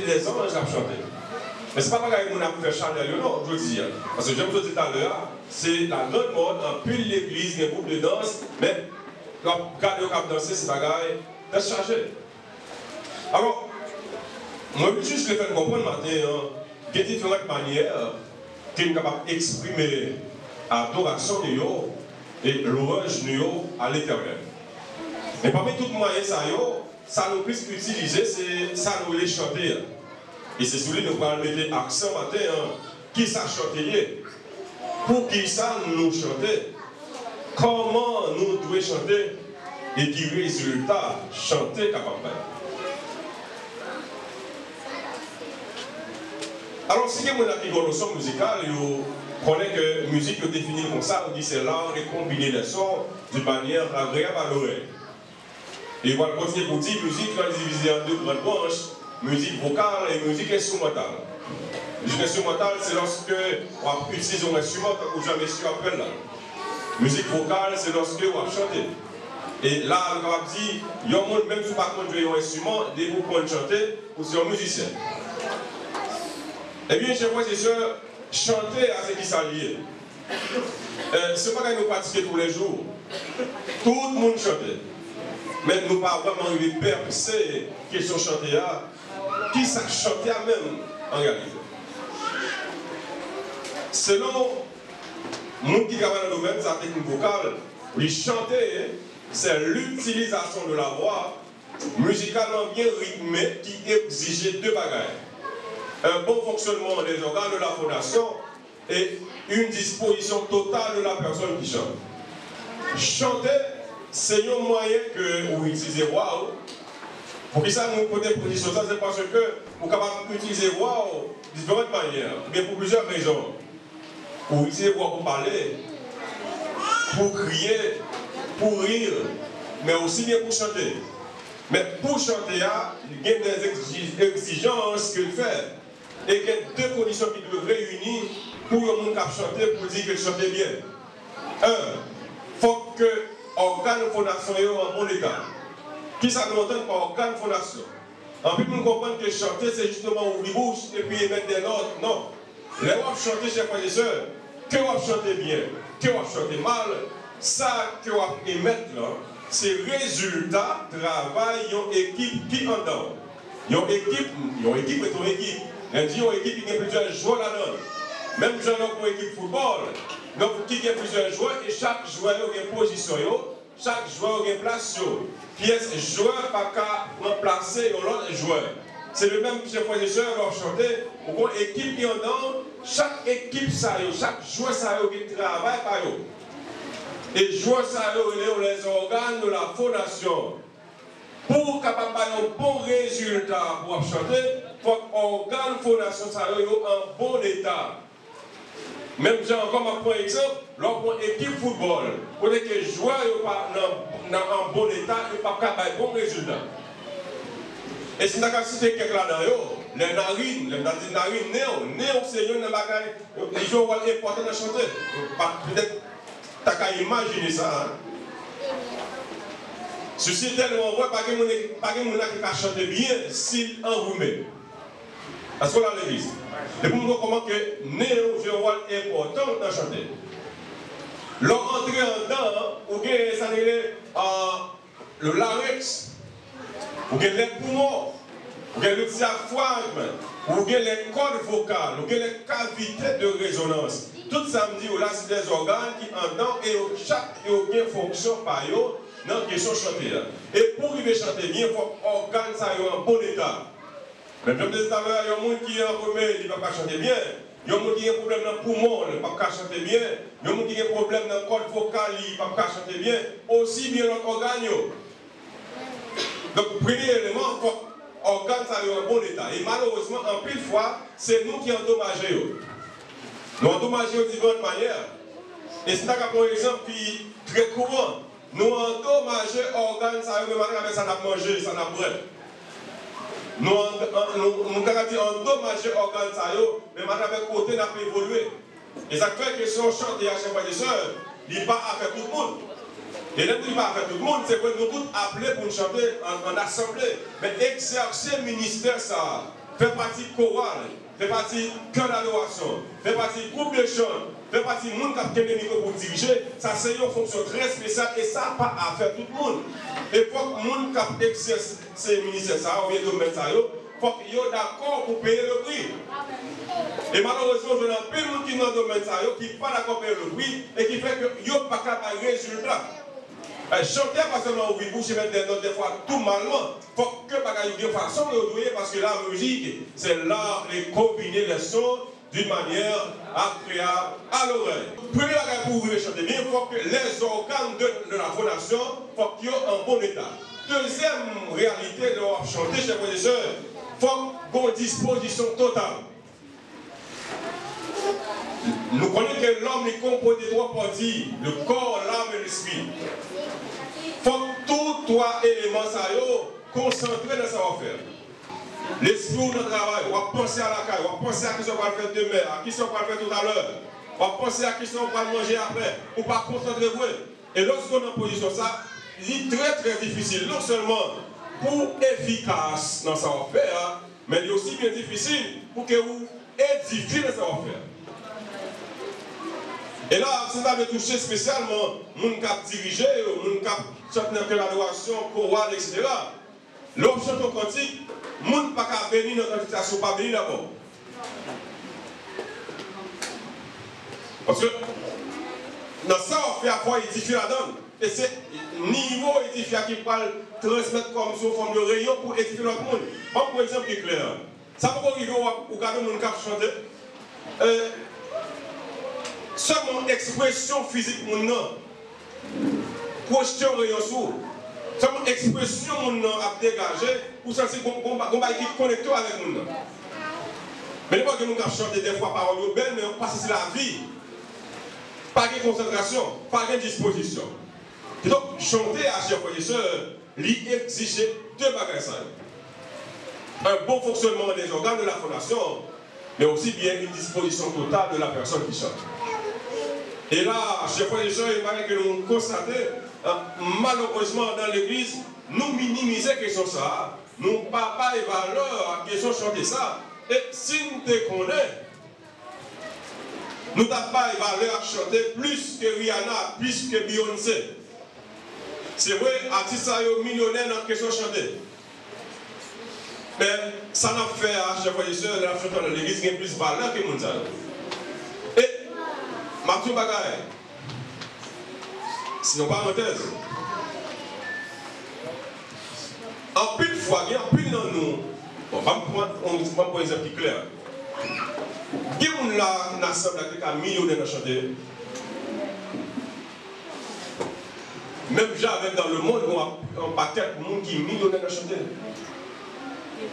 des anges à chanter. Mais ce n'est pas pareil que nous avons fait chanter, non, je dis. Parce que j'aime vous dire tout à l'heure, c'est la grande mode, en pile l'église, les groupes de danse, mais quand vous avez dansé, c'est pareil, de changer. Alors, moi, je veux juste le faire comprendre matin, il y a différentes manières qui sont capables d'exprimer l'adoration de nous et l'orange de nous à l'éternel. Mais parmi tous les moyens, ça nous plus utiliser, c'est ça nous les chanter. Et c'est celui que nous allons mettre accent matin, qui ça chanter, pour qui ça nous chanter, comment nous devons chanter et qui résultat chanter capable. Alors, si vous avez une notion musicale, vous connaissez que la musique est définie comme ça, on dit c'est l'art de combiner les sons d'une manière agréable à l'oreille. Et on va continuer pour dire musique, on va diviser en deux grandes branches, musique vocale et musique instrumentale. Musique instrumentale, c'est lorsque on utilise un instrument ou jamais su après là. Musique vocale, c'est lorsque on va chanter. Et là, on va dire, il y a un monde, même si on ne peut pas conduire un instrument, dès que vous pouvez chanter, vous êtes un musicien. Eh bien, chers frères et sœurs, chanter à ce qui s'allie. Ce n'est pas que nous pratiquons tous les jours. Tout le monde chante. Mais nous ne pas vraiment arriver à percer la question chanter à qui ça chanter à même en réalité. Selon les gens qui travaillent dans le domaine de la technique vocale, les chanter, c'est l'utilisation de la voix musicalement bien rythmée qui exige deux bagages. Un bon fonctionnement des organes de la phonation et une disposition totale de la personne qui chante. Chanter, c'est un moyen que vous utilisez voix. Pour que ça nous peut position ça, c'est parce que vous êtes capable d'utiliser voix de différentes manières, mais pour plusieurs raisons. Vous utilisez voix pour parler, pour crier, pour rire, mais aussi bien pour chanter. Mais pour chanter, il y a des exigences qu'il fait. Et qu'il y a deux conditions qui doivent réunir pour que le monde chanter, pour dire qu'il chante bien. Un, il faut que l'organe de fondation soit en bon état. Qui ça nous entend par organe de fondation? En plus, nous comprenons que chanter, c'est justement ouvrir bouche et puis émettre des notes. Non. Les gens chanter, chers frères et sœurs, que vous chantez bien, que vous chantez mal, ça que vous émettez là, c'est le résultat du travail d'une équipe qui est en dedans. Une équipe est une équipe. On dit une équipe qui a plusieurs joueurs là-dedans. Même genre pour une équipe de football, donc qui a plusieurs joueurs et chaque joueur a une position, chaque joueur a une place. Pièce joueur pas qu'à remplacer l'autre joueur. C'est le même chef frères et sœurs leur chanter, pour une équipe qui est en dedans, chaque équipe ça chaque joueur ça qui travaille par eux. Et joueurs ça les organes de la fondation. Pour capable un bon résultat pour chanter, il faut que l'organe de fondation soit en bon état. Même comme par exemple, lorsqu'on équipe football, pour que les joueurs soient en bon état, ils ne peuvent pas avoir un bon résultat. Et si on a cité quelqu'un là-dedans, les narines, c'est une bagaille, les joueurs vont être importants à chanter. Peut-être tu as imaginer ça. Ceci est tellement vrai, pas que mon qui chanter bien s'il enrhumé. Parce qu'on a l'église. Et pour nous comment que Néo joue un rôle important dans chanter. L'entrée en dedans, ou bien ça le larynx, ou bien les poumons, ou bien le diaphragme, ou bien les cordes vocales, ou bien les cavités de résonance. Tout ça me dit, là, c'est des organes qui en dedans et chaque bien fonction par eux. Non, question chanter. Et pour arriver à chanter bien, il faut que l'organe soit en bon état. Mais comme je disais tout à l'heure, il y a un monde qui est en premier, il ne va pas chanter bien. Il y a un monde qui a un problème dans le poumon, il ne va pas chanter bien. Il y a un monde qui a un problème dans le corde vocale, il ne va pas chanter bien. Aussi bien l'autre organe. Donc, le premier élément, il faut que l'organe soit en bon état. Et malheureusement, en plus de fois, c'est nous qui endommageons. Nous endommageons de différentes manières. Et c'est un exemple qui est très courant. Nous endommageons l'organe, ça n'a pas mangé, ça n'a pas bref. Nous avons endommagé l'organe, mais madame côté n'a pas évolué. Et ça fait que si on chante à chaque fois des sœurs, il n'est pas à faire tout le monde. Et là, il n'est pas à faire tout le monde, c'est que nous tous appelés pour chanter en assemblée. Mais exercer le ministère, ça, fait partie chorale, fait partie chœur d'adoration, fait partie groupe de chant, fait partie monde qui a le micro pour diriger, ça c'est une fonction très spéciale et ça n'a pas à faire tout le monde. Et pour que les gens qui exercent ces ministères, ou bien domaine, il faut qu'ils soient d'accord pour payer le prix. Et malheureusement, je n'ai pas de monde qui dans le domaine qui n'est pas d'accord pour payer le prix et qui fait que ils n'ont pas capable de résultat. Chanter pas seulement au bouche et mettre des notes des fois tout malement. Il faut que bagaille de façon de jouer parce que la musique, c'est l'art de combiner les sons d'une manière agréable à l'oreille. Premier bagage pour ouvrir chanter bien, il faut que les organes de la fondation soient en bon état. Deuxième réalité de chanter, chers frères et sœurs, il faut qu'on disposition totale. Nous connaissons que l'homme est composé de trois parties, le corps, l'âme et l'esprit. Il faut que tous trois éléments concentrés dans le savoir-faire. L'esprit ou le travail, on va penser à la caille, on va penser à qui on va faire demain, à qui on va faire tout à l'heure, on va penser à qui on va manger après, ou pas concentrer vous. Et lorsqu'on est en position ça, il est très difficile, non seulement pour efficace dans le savoir-faire, mais il est aussi bien difficile pour que vous édifiez le savoir-faire. Et là, si vous avez touché spécialement, les gens qui dirigent, les gens qui chantent dans l'adoration, chorale, etc. L'homme chante au cantique, les gens ne peuvent pas venir dans la situation, pas venir d'abord. Parce que dans ça, on fait à quoi édifier la donne. Et c'est niveau édifié qui parle transmettre comme sous forme de rayon pour édifier notre monde. Par exemple, qui est clair. Ça peut arriver au cas de gens qui chantent. Seulement expression physique, projection rayon sous. Seulement expression à dégager pour sentir qu'on va être connecté avec nous. Mais les gens qui chantent des fois paroles belles, mais parce que c'est la vie. Pas de concentration, pas de disposition. Et donc, chanter à chers frères et sœurs, lui exiger deux bagages. Un bon fonctionnement des organes de la fondation, mais aussi bien une disposition totale de la personne qui chante. Et là, chers frères et sœurs, il paraît que nous constatons, malheureusement dans l'église, nous minimisons la question ça, nous ne pas de valeur à la question chanter ça, et si nous te connaissons, nous n'avons pas de valeur à chanter plus que Rihanna, plus que Beyoncé. C'est vrai, artistes sont millionnaires dans la question de chanter. Mais ça n'a fait à chers frères et sœurs, la chanter dans l'église, qui a plus de valeur que nous. Mathieu Bagaille, sinon parenthèse. En pile fois, il y a un pile dans nous. On va prendre un exemple plus clair. Il y a une nation qui a millionnaire à chanter. Même j'avais dans le monde, on pas quelques monde qui est millionnaire à chanter.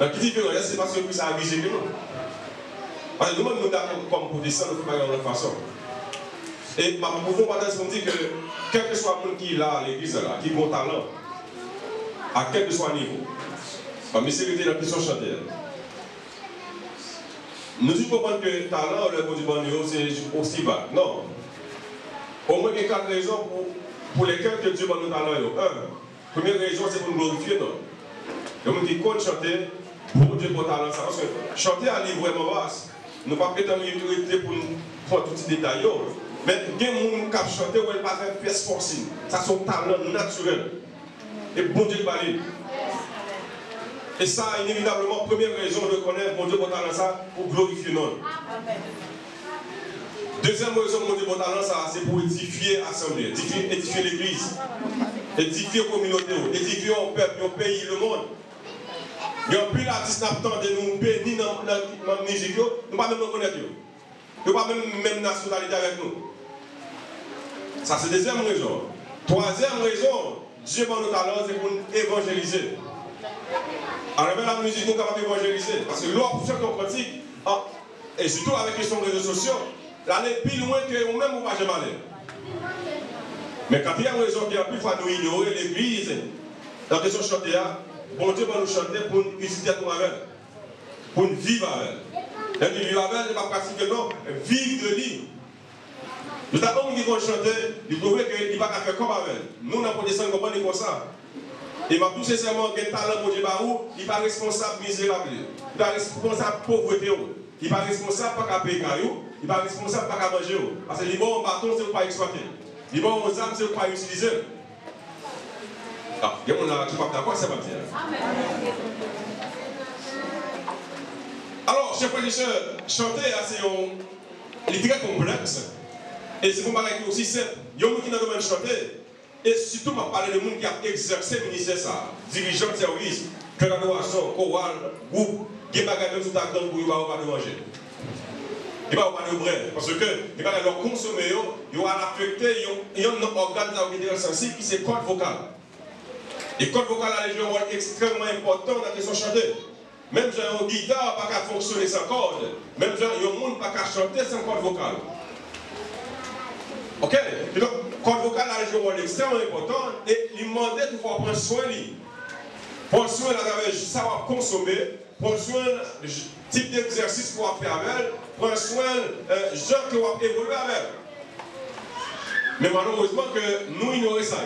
Mais qui dit que c'est parce que ça a visé que nous. Parce que nous, nous avons comme pour descendre, nous ne faisons pas de la façon. Et ma pouvons partager pour dire que quel que soit le monde qui est là à l'église, qui a bon talent, à quel que soit le niveau, mais c'est dans la question chanter. Nous disons que le talent, le bon du bon niveau, c'est aussi bas. Non. Au moins, il y a 4 raisons pour lesquelles que Dieu va nous talent. Un, première raison, c'est pour nous glorifier. Le monde qui compte chanter, pour Dieu pour talent, parce que chanter à livre vraiment vaste. Nous ne pouvons pas prétendre pour nous prendre tous les détails. Mais il y a des gens qui chantent ou ils ne pas faire pièce forcing. Ça, c'est un talent naturel. Et bon Dieu parle. Et ça, inévitablement, première raison de connaître bon Dieu pour talent, ça, pour glorifier nous. Deuxième raison pour bon Dieu pour talent, ça, c'est pour édifier l'assemblée, édifier l'église, édifier la communauté, édifier le peuple, le pays, le monde. Il y a un peu d'artistes qui attendent de nous bénir dans la musique, nous ne pouvons pas même nous connaître. Nous ne pouvons pas même nationalité avec nous. Ça, c'est la deuxième raison. Troisième raison, Dieu va nous talents, c'est pour nous évangéliser. Alors, la musique, nous sommes capables d'évangéliser. Parce que lorsqu'on chante en pratique, et surtout avec les réseaux sociaux, l'aller plus loin que nous-mêmes, nous ne pouvons pas jamais aller. Mais quatrième raison qui a plus fois nous ignorer l'église, dans la question de chanter, bon Dieu va nous chanter pour nous utiliser tout avec elle. Pour nous vivre avec elle. Et vivre avec elle, ne pas pratiquer non, vivre de lui. Nous avons qui vont chanter, ils trouvent qu'il ne va pas faire comme avec elle. Nous, on a pour descendre comme ça. Et ma tout sincèrement, quel talent pour Dieu, il n'est pas responsable misérable. Il n'est pas responsable pauvreté. Il n'est pas responsable pas qu'à payer caillou. Il n'est pas responsable pas qu'à manger. Parce que les bons bâtons, c'est pas exploiter. Les bons aux âmes, c'est pas utiliser. Ah, il y a un qui n'est pas d'accord, ça va dire. Alors, chers frères et sœurs, chanter, c'est très complexe. Et c'est un bagage aussi simple. Il y a des gens qui dans le domaine de chanter. Et surtout, je parler de gens qui ont exercé le ministère, ça, dirigeant de service, collaboration, chorale, groupe, qui ont même sous ta grande pour ne pas manger. Ils ne vont pas de bread. Parce que ils vont leur consommer, ils vont affecter, ils ont un organe sensible qui c'est le code vocal. Et le code vocal a un rôle extrêmement important dans la question de chanter. Même si une guitare pas qu'à fonctionner sans corde, même si un monde pas qu'à chanter sans corde vocale. Ok? Et donc, le code vocal a un rôle extrêmement important et il demande de prendre soin de lui. Prendre soin à travers ça va consommer, prendre soin du type d'exercice pour faire avec, prendre soin de gens qui vont évoluer avec. Mais malheureusement que nous ignorons ça.